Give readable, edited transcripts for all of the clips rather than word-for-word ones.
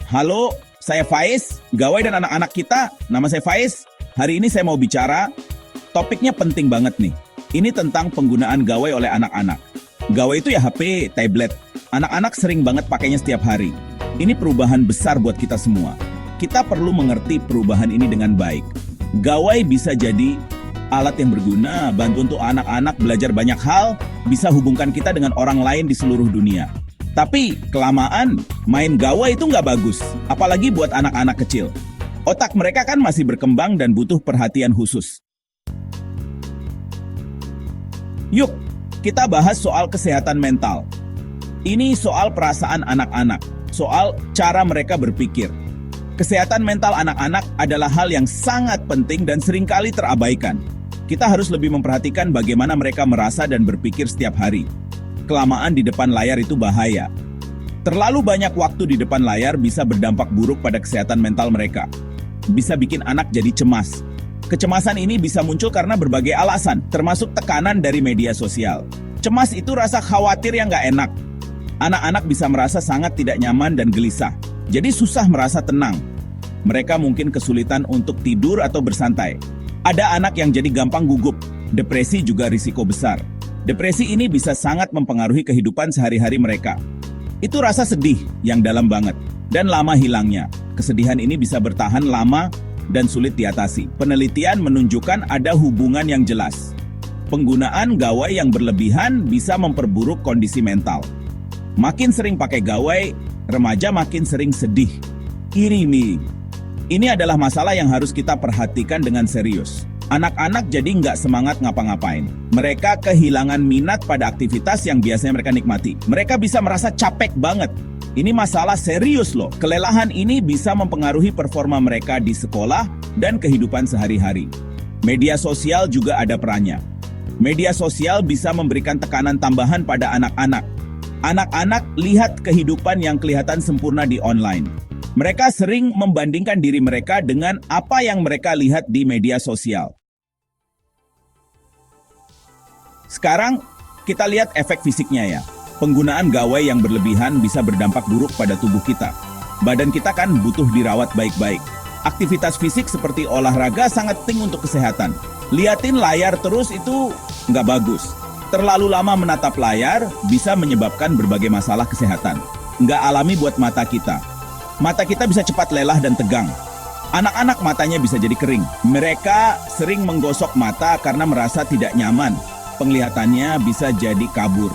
Halo, saya Faiz, gawai dan anak-anak kita. Nama saya Faiz. Hari ini saya mau bicara, topiknya penting banget nih. Ini tentang penggunaan gawai oleh anak-anak. Gawai itu ya HP, tablet. Anak-anak sering banget pakainya setiap hari. Ini perubahan besar buat kita semua. Kita perlu mengerti perubahan ini dengan baik. Gawai bisa jadi alat yang berguna, bantu untuk anak-anak belajar banyak hal, bisa hubungkan kita dengan orang lain di seluruh dunia. Tapi kelamaan, main gawai itu nggak bagus, apalagi buat anak-anak kecil. Otak mereka kan masih berkembang dan butuh perhatian khusus. Yuk, kita bahas soal kesehatan mental. Ini soal perasaan anak-anak, soal cara mereka berpikir. Kesehatan mental anak-anak adalah hal yang sangat penting dan seringkali terabaikan. Kita harus lebih memperhatikan bagaimana mereka merasa dan berpikir setiap hari. Kelamaan di depan layar itu bahaya. Terlalu banyak waktu di depan layar bisa berdampak buruk pada kesehatan mental mereka. Bisa bikin anak jadi cemas. Kecemasan ini bisa muncul karena berbagai alasan, termasuk tekanan dari media sosial. Cemas itu rasa khawatir yang nggak enak. Anak-anak bisa merasa sangat tidak nyaman dan gelisah. Jadi susah merasa tenang. Mereka mungkin kesulitan untuk tidur atau bersantai. Ada anak yang jadi gampang gugup. Depresi juga risiko besar. Depresi ini bisa sangat mempengaruhi kehidupan sehari-hari mereka. Itu rasa sedih yang dalam banget dan lama hilangnya. Kesedihan ini bisa bertahan lama dan sulit diatasi. Penelitian menunjukkan ada hubungan yang jelas. Penggunaan gawai yang berlebihan bisa memperburuk kondisi mental. Makin sering pakai gawai, remaja makin sering sedih, iri nih. Ini adalah masalah yang harus kita perhatikan dengan serius. Anak-anak jadi nggak semangat ngapa-ngapain. Mereka kehilangan minat pada aktivitas yang biasanya mereka nikmati. Mereka bisa merasa capek banget. Ini masalah serius loh. Kelelahan ini bisa mempengaruhi performa mereka di sekolah dan kehidupan sehari-hari. Media sosial juga ada perannya. Media sosial bisa memberikan tekanan tambahan pada anak-anak. Anak-anak lihat kehidupan yang kelihatan sempurna di online. Mereka sering membandingkan diri mereka dengan apa yang mereka lihat di media sosial. Sekarang, kita lihat efek fisiknya ya. Penggunaan gawai yang berlebihan bisa berdampak buruk pada tubuh kita. Badan kita kan butuh dirawat baik-baik. Aktivitas fisik seperti olahraga sangat penting untuk kesehatan. Liatin layar terus itu nggak bagus. Terlalu lama menatap layar bisa menyebabkan berbagai masalah kesehatan. Nggak alami buat mata kita. Mata kita bisa cepat lelah dan tegang. Anak-anak matanya bisa jadi kering. Mereka sering menggosok mata karena merasa tidak nyaman. Penglihatannya bisa jadi kabur.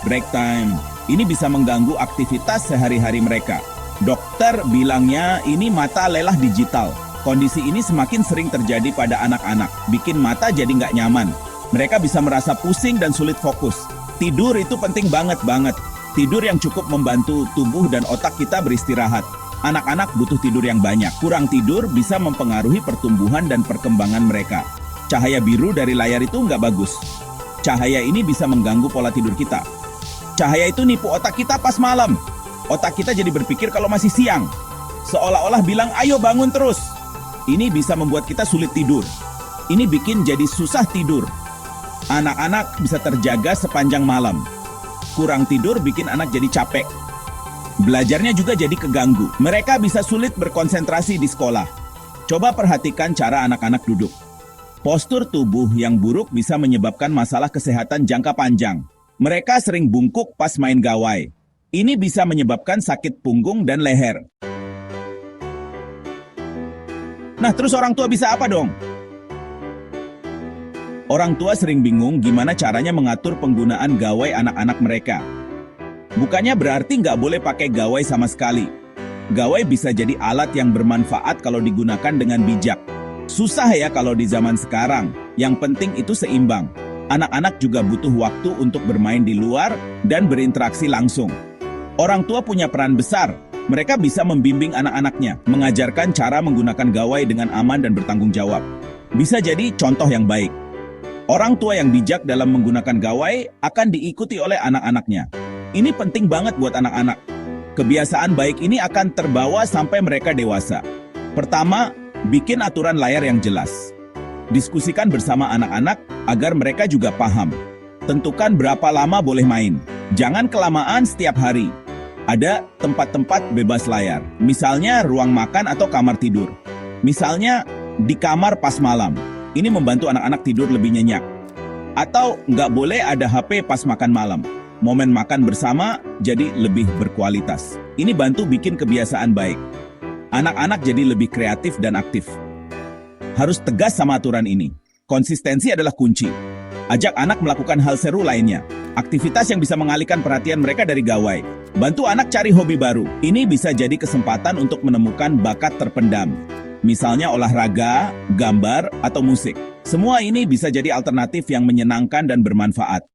Break time. Ini bisa mengganggu aktivitas sehari-hari mereka. Dokter bilangnya ini mata lelah digital. Kondisi ini semakin sering terjadi pada anak-anak. Bikin mata jadi nggak nyaman. Mereka bisa merasa pusing dan sulit fokus. Tidur itu penting banget. Tidur yang cukup membantu tubuh dan otak kita beristirahat. Anak-anak butuh tidur yang banyak. Kurang tidur bisa mempengaruhi pertumbuhan dan perkembangan mereka. Cahaya biru dari layar itu nggak bagus. Cahaya ini bisa mengganggu pola tidur kita. Cahaya itu nipu otak kita pas malam. Otak kita jadi berpikir kalau masih siang. Seolah-olah bilang, ayo bangun terus. Ini bisa membuat kita sulit tidur. Ini bikin jadi susah tidur. Anak-anak bisa terjaga sepanjang malam. Kurang tidur bikin anak jadi capek. Belajarnya juga jadi keganggu. Mereka bisa sulit berkonsentrasi di sekolah. Coba perhatikan cara anak-anak duduk. Postur tubuh yang buruk bisa menyebabkan masalah kesehatan jangka panjang. Mereka sering bungkuk pas main gawai. Ini bisa menyebabkan sakit punggung dan leher. Nah, terus orang tua bisa apa dong? Orang tua sering bingung gimana caranya mengatur penggunaan gawai anak-anak mereka. Bukannya berarti nggak boleh pakai gawai sama sekali. Gawai bisa jadi alat yang bermanfaat kalau digunakan dengan bijak. Susah ya kalau di zaman sekarang. Yang penting itu seimbang. Anak-anak juga butuh waktu untuk bermain di luar dan berinteraksi langsung. Orang tua punya peran besar. Mereka bisa membimbing anak-anaknya, mengajarkan cara menggunakan gawai dengan aman dan bertanggung jawab. Bisa jadi contoh yang baik. Orang tua yang bijak dalam menggunakan gawai akan diikuti oleh anak-anaknya. Ini penting banget buat anak-anak. Kebiasaan baik ini akan terbawa sampai mereka dewasa. Pertama, bikin aturan layar yang jelas. Diskusikan bersama anak-anak agar mereka juga paham. Tentukan berapa lama boleh main. Jangan kelamaan setiap hari. Ada tempat-tempat bebas layar, misalnya ruang makan atau kamar tidur. Misalnya di kamar pas malam, ini membantu anak-anak tidur lebih nyenyak. Atau nggak boleh ada HP pas makan malam. Momen makan bersama jadi lebih berkualitas. Ini bantu bikin kebiasaan baik. Anak-anak jadi lebih kreatif dan aktif. Harus tegas sama aturan ini. Konsistensi adalah kunci. Ajak anak melakukan hal seru lainnya. Aktivitas yang bisa mengalihkan perhatian mereka dari gawai. Bantu anak cari hobi baru. Ini bisa jadi kesempatan untuk menemukan bakat terpendam. Misalnya olahraga, gambar, atau musik. Semua ini bisa jadi alternatif yang menyenangkan dan bermanfaat.